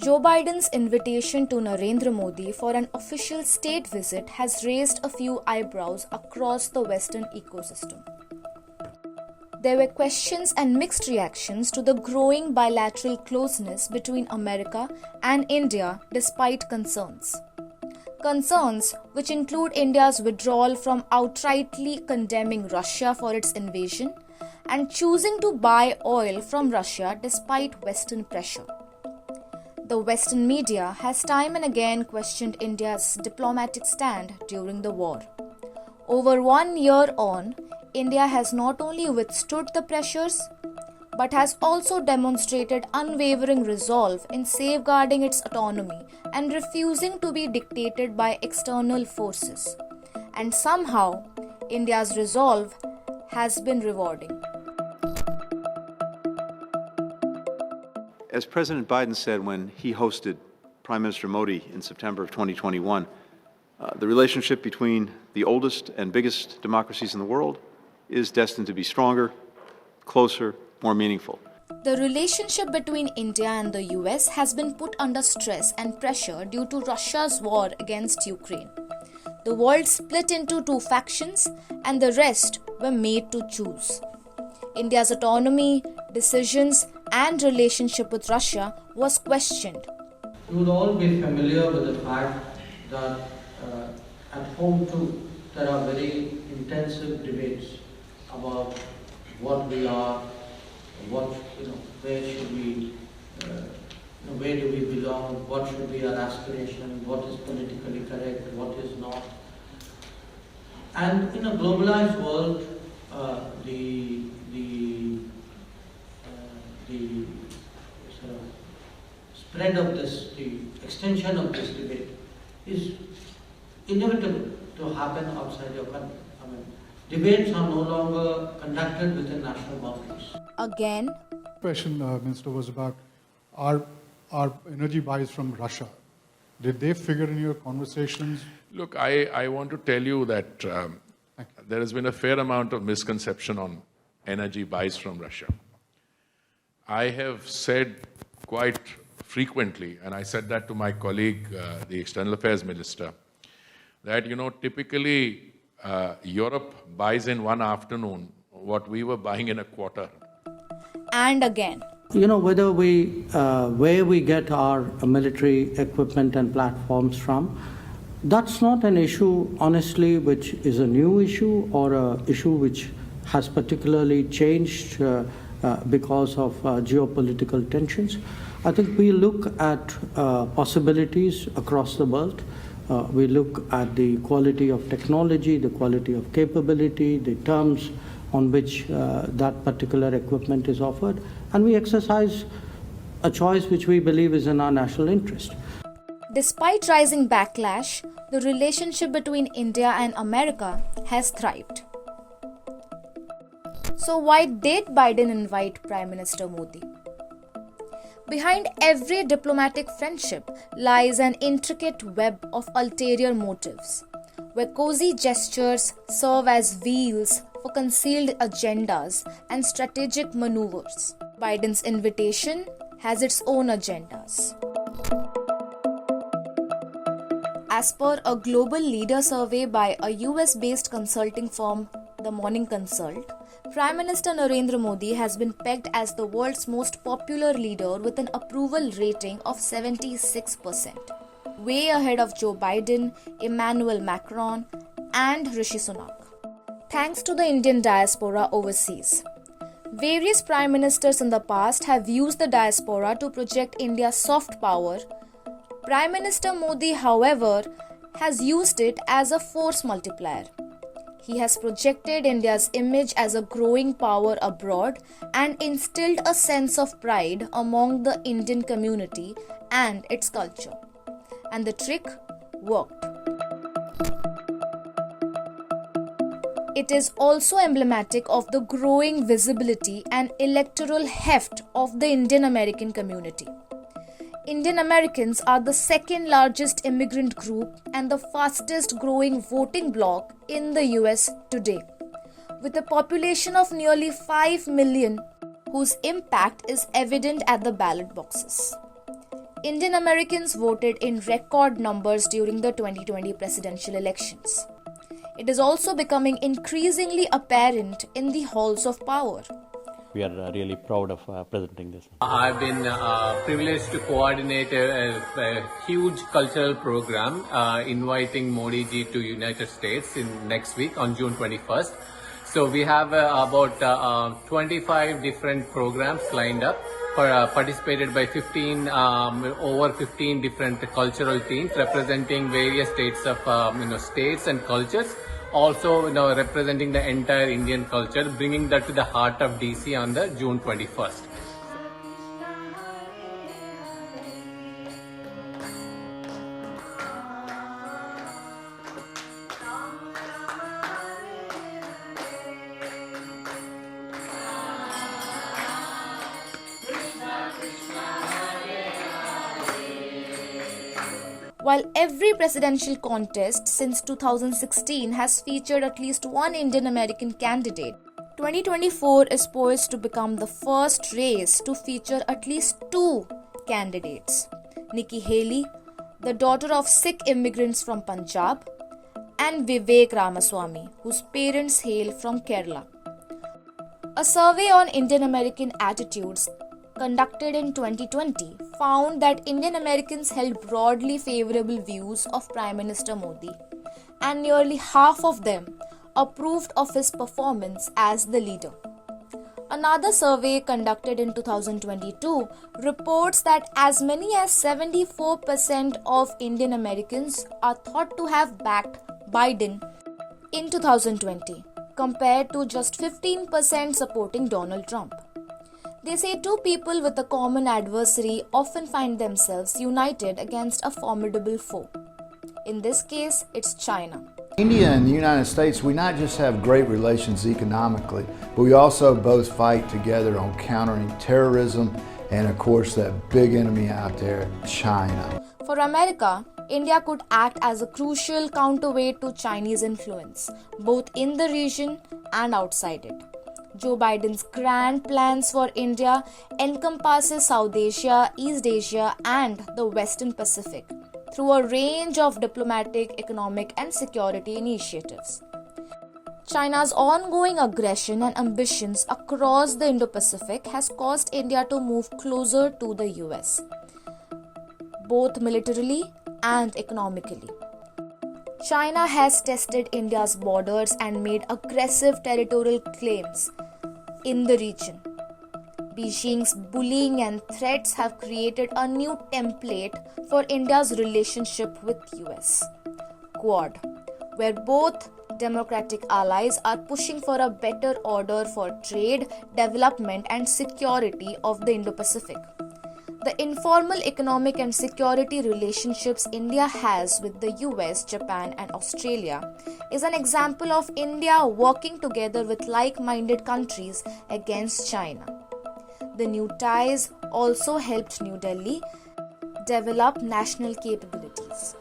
Joe Biden's invitation to Narendra Modi for an official state visit has raised a few eyebrows across the Western ecosystem. There were questions and mixed reactions to the growing bilateral closeness between America and India despite concerns. Concerns which include India's withdrawal from outrightly condemning Russia for its invasion and choosing to buy oil from Russia despite Western pressure. The Western media has time and again questioned India's diplomatic stand during the war. Over 1 year on, India has not only withstood the pressures, but has also demonstrated unwavering resolve in safeguarding its autonomy and refusing to be dictated by external forces. And somehow, India's resolve has been rewarding. As President Biden said when he hosted Prime Minister Modi in September of 2021, the relationship between the oldest and biggest democracies in the world is destined to be stronger, closer, more meaningful. The relationship between India and the US has been put under stress and pressure due to Russia's war against Ukraine. The world split into two factions and the rest were made to choose. India's autonomy, decisions, and relationship with Russia was questioned. You would all be familiar with the fact that at home too, there are very intensive debates about what we are, where should we, where do we belong, what should be our aspiration, what is politically correct, what is not. And in a globalized world, the sort of spread of this, the extension of this debate is inevitable to happen outside your country. I mean, debates are no longer conducted within national boundaries. Again, Question, Minister, was about our energy buys from Russia. Did they figure in your conversations? Look, I want to tell you that there has been a fair amount of misconception on energy buys from Russia. I have said quite frequently, and I said that to my colleague, the External Affairs Minister, that, typically Europe buys in one afternoon what we were buying in a quarter. and again. Whether where we get our military equipment and platforms from, that's not an issue, honestly, which is a new issue or an issue which has particularly changed because of geopolitical tensions. I think we look at possibilities across the world. We look at the quality of technology, the quality of capability, the terms on which that particular equipment is offered, and we exercise a choice which we believe is in our national interest. Despite rising backlash, the relationship between India and America has thrived. So why did Biden invite Prime Minister Modi? Behind every diplomatic friendship lies an intricate web of ulterior motives, where cozy gestures serve as wheels for concealed agendas and strategic maneuvers. Biden's invitation has its own agendas. As per a global leader survey by a US-based consulting firm, The Morning Consult, Prime Minister Narendra Modi has been pegged as the world's most popular leader with an approval rating of 76%, way ahead of Joe Biden, Emmanuel Macron, and Rishi Sunak. Thanks to the Indian diaspora overseas. Various prime ministers in the past have used the diaspora to project India's soft power. Prime Minister Modi, however, has used it as a force multiplier. He has projected India's image as a growing power abroad and instilled a sense of pride among the Indian community and its culture. And the trick worked. It is also emblematic of the growing visibility and electoral heft of the Indian American community. Indian Americans are the second largest immigrant group and the fastest growing voting bloc in the US today, with a population of nearly 5 million whose impact is evident at the ballot boxes. Indian Americans voted in record numbers during the 2020 presidential elections. It is also becoming increasingly apparent in the halls of power. We are really proud of presenting this. I've been privileged to coordinate a huge cultural program inviting Modi ji to United States in next week on June 21st. So we have about 25 different programs lined up, participated by over 15 different cultural teams representing various states of states and cultures. Also, representing the entire Indian culture, bringing that to the heart of DC on the June 21st. While every presidential contest since 2016 has featured at least one Indian American candidate, 2024 is poised to become the first race to feature at least two candidates: Nikki Haley, the daughter of Sikh immigrants from Punjab, and Vivek Ramaswamy, whose parents hail from Kerala. A survey on Indian American attitudes conducted in 2020 found that Indian Americans held broadly favorable views of Prime Minister Modi, and nearly half of them approved of his performance as the leader. Another survey conducted in 2022 reports that as many as 74% of Indian Americans are thought to have backed Biden in 2020, compared to just 15% supporting Donald Trump. They say two people with a common adversary often find themselves united against a formidable foe. In this case, it's China. India and the United States, we not just have great relations economically, but we also both fight together on countering terrorism and, of course, that big enemy out there, China. For America, India could act as a crucial counterweight to Chinese influence, both in the region and outside it. Joe Biden's grand plans for India encompasses South Asia, East Asia, and the Western Pacific through a range of diplomatic, economic, and security initiatives. China's ongoing aggression and ambitions across the Indo-Pacific has caused India to move closer to the US, both militarily and economically. China has tested India's borders and made aggressive territorial claims in the region. Beijing's bullying and threats have created a new template for India's relationship with US, Quad, where both democratic allies are pushing for a better order for trade, development, and security of the Indo-Pacific. The informal economic and security relationships India has with the US, Japan, and Australia is an example of India working together with like-minded countries against China. The new ties also helped New Delhi develop national capabilities.